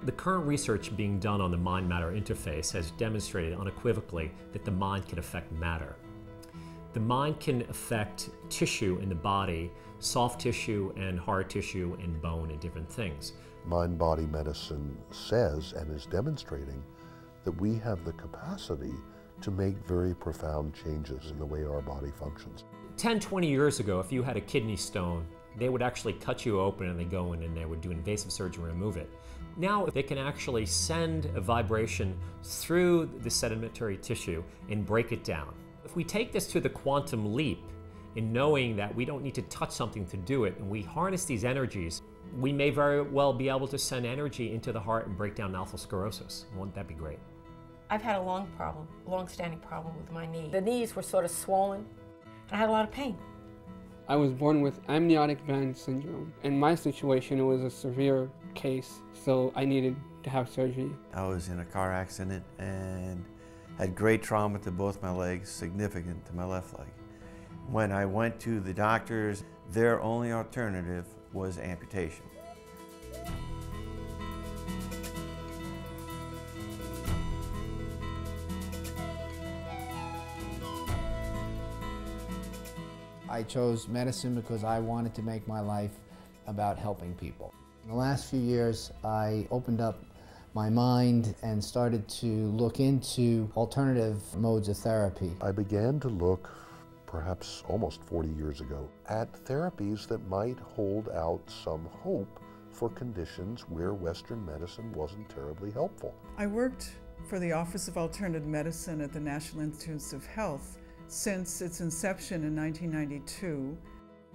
The current research being done on the mind-matter interface has demonstrated unequivocally that the mind can affect matter. The mind can affect tissue in the body, soft tissue and hard tissue and bone and different things. Mind-body medicine says and is demonstrating that we have the capacity to make very profound changes in the way our body functions. 10, 20 years ago, if you had a kidney stone, they would actually cut you open and they go in and they would do invasive surgery and remove it. Now they can actually send a vibration through the sedimentary tissue and break it down. If we take this to the quantum leap in knowing that we don't need to touch something to do it and we harness these energies, we may very well be able to send energy into the heart and break down multiple sclerosis. Won't that be great? I've had a long-standing problem with my knee. The knees were sort of swollen. I had a lot of pain. I was born with amniotic band syndrome. In my situation, it was a severe case, so I needed to have surgery. I was in a car accident and had great trauma to both my legs, significant to my left leg. When I went to the doctors, their only alternative was amputation. I chose medicine because I wanted to make my life about helping people. In the last few years, I opened up my mind and started to look into alternative modes of therapy. I began to look, perhaps almost 40 years ago, at therapies that might hold out some hope for conditions where Western medicine wasn't terribly helpful. I worked for the Office of Alternative Medicine at the National Institutes of Health since its inception in 1992.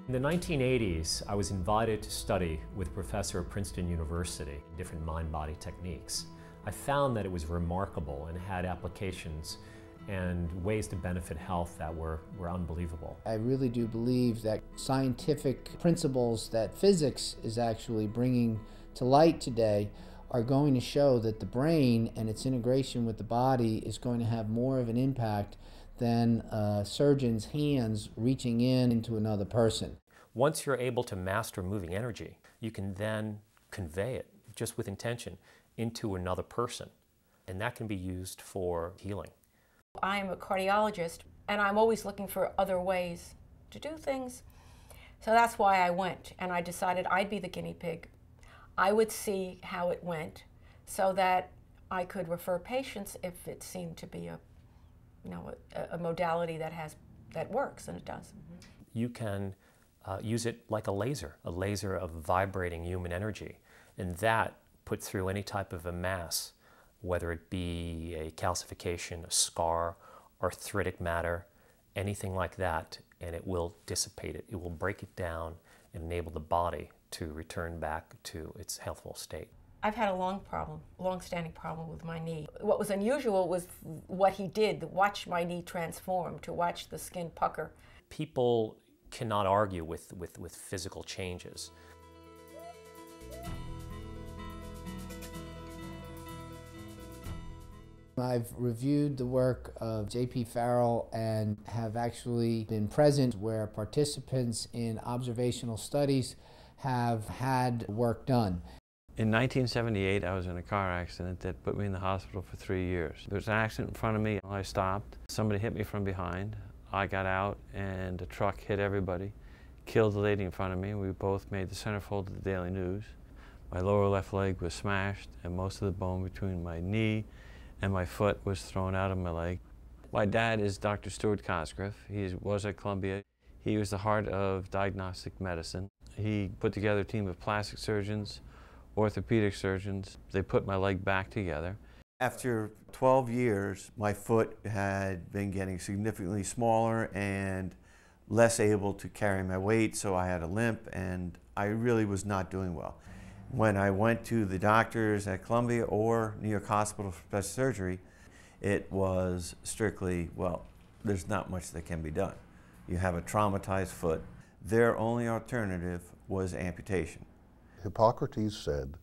In the 1980s, I was invited to study with a professor at Princeton University, different mind-body techniques. I found that it was remarkable and had applications and ways to benefit health that were unbelievable. I really do believe that scientific principles that physics is actually bringing to light today are going to show that the brain and its integration with the body is going to have more of an impact than a surgeon's hands reaching into another person. Once you're able to master moving energy, you can then convey it, just with intention, into another person. And that can be used for healing. I'm a cardiologist, and I'm always looking for other ways to do things. So that's why I went, and I decided I'd be the guinea pig. I would see how it went so that I could refer patients if it seemed to be a modality that works, and it does. You can use it like a laser of vibrating human energy, and that put through any type of a mass, whether it be a calcification, a scar, arthritic matter, anything like that, and it will dissipate it. It will break it down and enable the body to return back to its healthful state. I've had a long-standing problem with my knee. What was unusual was what he did, to watch my knee transform, to watch the skin pucker. People cannot argue with physical changes. I've reviewed the work of J.P. Farrell and have actually been present where participants in observational studies have had work done. In 1978, I was in a car accident that put me in the hospital for 3 years. There was an accident in front of me. I stopped. Somebody hit me from behind. I got out, and a truck hit everybody, killed the lady in front of me. We both made the centerfold of the Daily News. My lower left leg was smashed, and most of the bone between my knee and my foot was thrown out of my leg. My dad is Dr. Stuart Cosgrove. He was at Columbia. He was the heart of diagnostic medicine. He put together a team of plastic surgeons, orthopedic surgeons. They put my leg back together. After 12 years, my foot had been getting significantly smaller and less able to carry my weight, so I had a limp, and I really was not doing well. When I went to the doctors at Columbia or New York Hospital for Special Surgery, it was strictly, well, there's not much that can be done. You have a traumatized foot. Their only alternative was amputation. Hippocrates said,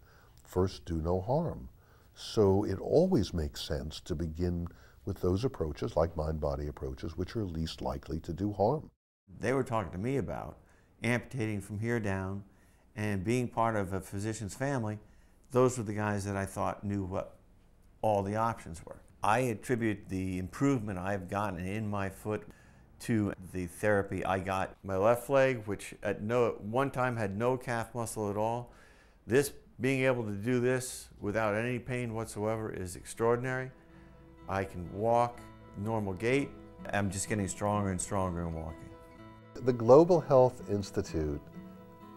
"First do no harm." So it always makes sense to begin with those approaches, like mind-body approaches, which are least likely to do harm. They were talking to me about amputating from here down and being part of a physician's family those were the guys that I thought knew what all the options were. I attribute the improvement I've gotten in my foot to the therapy I got. My left leg, which at one time had no calf muscle at all, being able to do this without any pain whatsoever is extraordinary. I can walk, normal gait. I'm just getting stronger and stronger in walking. The Global Health Institute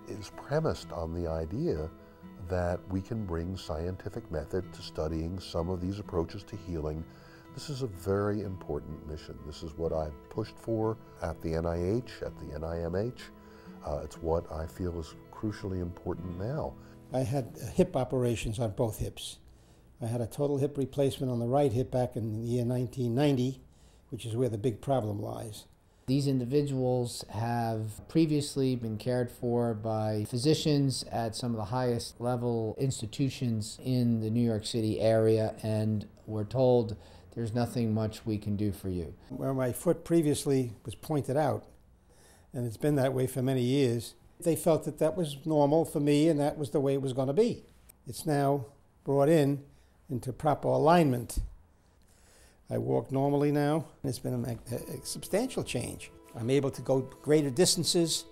is premised on the idea that we can bring scientific method to studying some of these approaches to healing. This is a very important mission. This is what I've pushed for at the NIH, at the NIMH. It's what I feel is crucially important now. I had hip operations on both hips. I had a total hip replacement on the right hip back in the year 1990, which is where the big problem lies. These individuals have previously been cared for by physicians at some of the highest level institutions in the New York City area, and were told there's nothing much we can do for you. Where my foot previously was pointed out, and it's been that way for many years, they felt that that was normal for me and that was the way it was going to be. It's now brought into proper alignment. I walk normally now, and it's been a substantial change. I'm able to go greater distances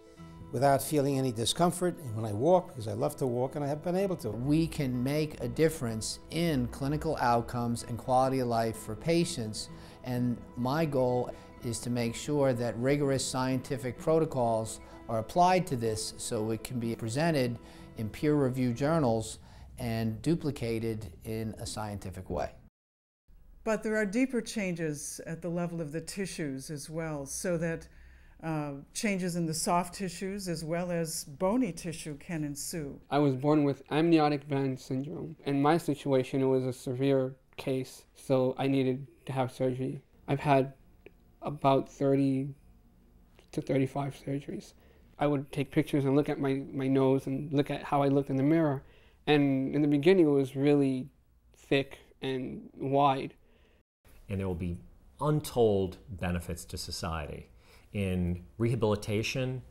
without feeling any discomfort, and when I walk, because I love to walk, and I have been able to. We can make a difference in clinical outcomes and quality of life for patients, and my goal is to make sure that rigorous scientific protocols are applied to this so it can be presented in peer-reviewed journals and duplicated in a scientific way. But there are deeper changes at the level of the tissues as well, so that changes in the soft tissues as well as bony tissue can ensue. I was born with amniotic band syndrome. In my situation, it was a severe case, so I needed to have surgery. I've had about 30 to 35 surgeries. I would take pictures and look at my nose and look at how I looked in the mirror. And in the beginning, it was really thick and wide. And there will be untold benefits to society in rehabilitation,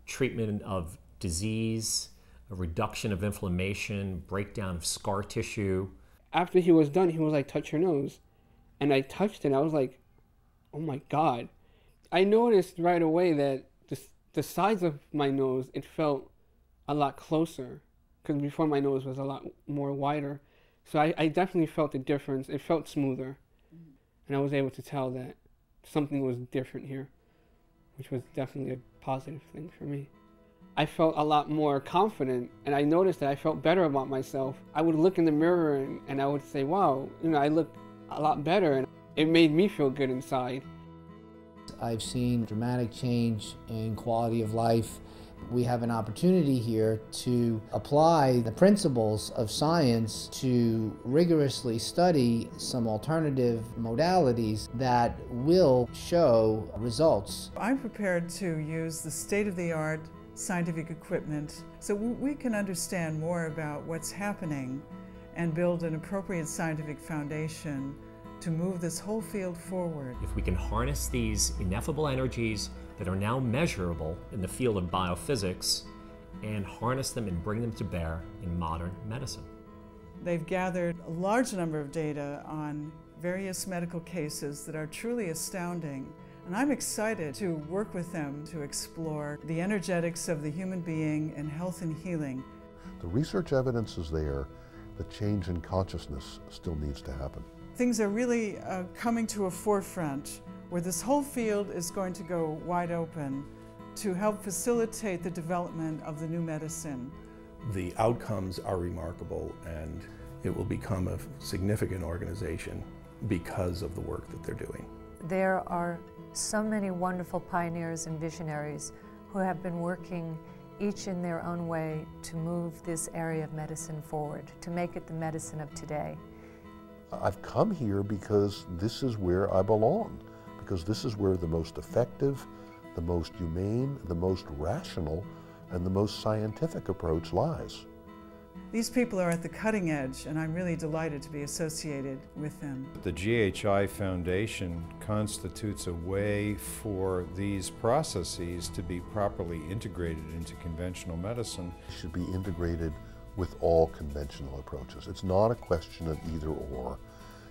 treatment of disease, a reduction of inflammation, breakdown of scar tissue. After he was done, he was like, touch your nose. And I touched it, and I was like, oh my God. I noticed right away that the size of my nose, it felt a lot closer, because before my nose was a lot more wider. So I definitely felt the difference. It felt smoother. And I was able to tell that something was different here, which was definitely a positive thing for me. I felt a lot more confident, and I noticed that I felt better about myself. I would look in the mirror and I would say, wow, I look a lot better, and it made me feel good inside. I've seen dramatic change in quality of life. We have an opportunity here to apply the principles of science to rigorously study some alternative modalities that will show results. I'm prepared to use the state-of-the-art scientific equipment so we can understand more about what's happening and build an appropriate scientific foundation to move this whole field forward. If we can harness these ineffable energies that are now measurable in the field of biophysics and harness them and bring them to bear in modern medicine. They've gathered a large number of data on various medical cases that are truly astounding, and I'm excited to work with them to explore the energetics of the human being and health and healing. The research evidence is there. The change in consciousness still needs to happen. Things are really coming to a forefront where this whole field is going to go wide open to help facilitate the development of the new medicine. The outcomes are remarkable, and it will become a significant organization because of the work that they're doing. There are so many wonderful pioneers and visionaries who have been working each in their own way to move this area of medicine forward, to make it the medicine of today. I've come here because this is where I belong, because this is where the most effective, the most humane, the most rational, and the most scientific approach lies. These people are at the cutting edge, and I'm really delighted to be associated with them. The GHI Foundation constitutes a way for these processes to be properly integrated into conventional medicine. It should be integrated with all conventional approaches. It's not a question of either or,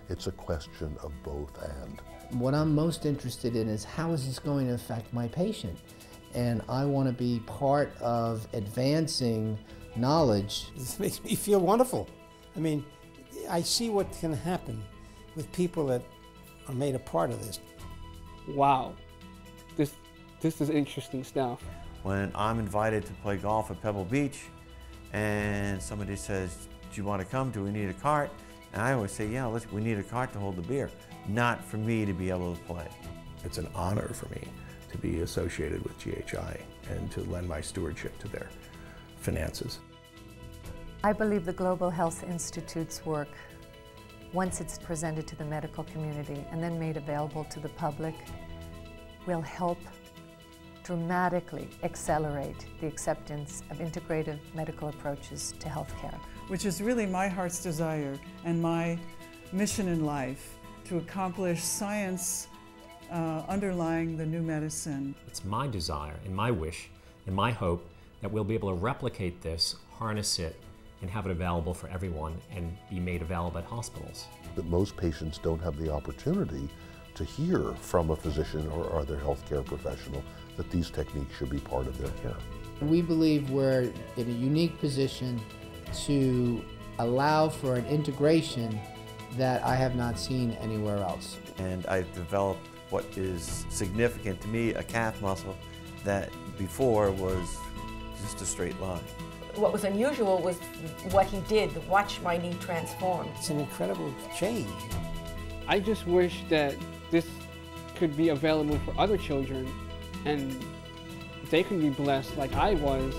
it's a question of both and. What I'm most interested in is how is this going to affect my patient? And I want to be part of advancing knowledge. This makes me feel wonderful. I mean, I see what can happen with people that are made a part of this. Wow, this is interesting stuff. When I'm invited to play golf at Pebble Beach and somebody says, do you want to come? Do we need a cart? And I always say, yeah, we need a cart to hold the beer, not for me to be able to play. It's an honor for me to be associated with GHI and to lend my stewardship to their finances. I believe the Global Health Institute's work, once it's presented to the medical community and then made available to the public, will help dramatically accelerate the acceptance of integrative medical approaches to healthcare. Which is really my heart's desire and my mission in life, to accomplish science underlying the new medicine. It's my desire and my wish and my hope that we'll be able to replicate this, harness it, and have it available for everyone and be made available at hospitals. That most patients don't have the opportunity to hear from a physician or other healthcare professional that these techniques should be part of their care. We believe we're in a unique position to allow for an integration that I have not seen anywhere else. And I've developed what is significant to me, a calf muscle that before was just a straight line. What was unusual was what he did, watch my knee transform. It's an incredible change. I just wish that this could be available for other children and they could be blessed like I was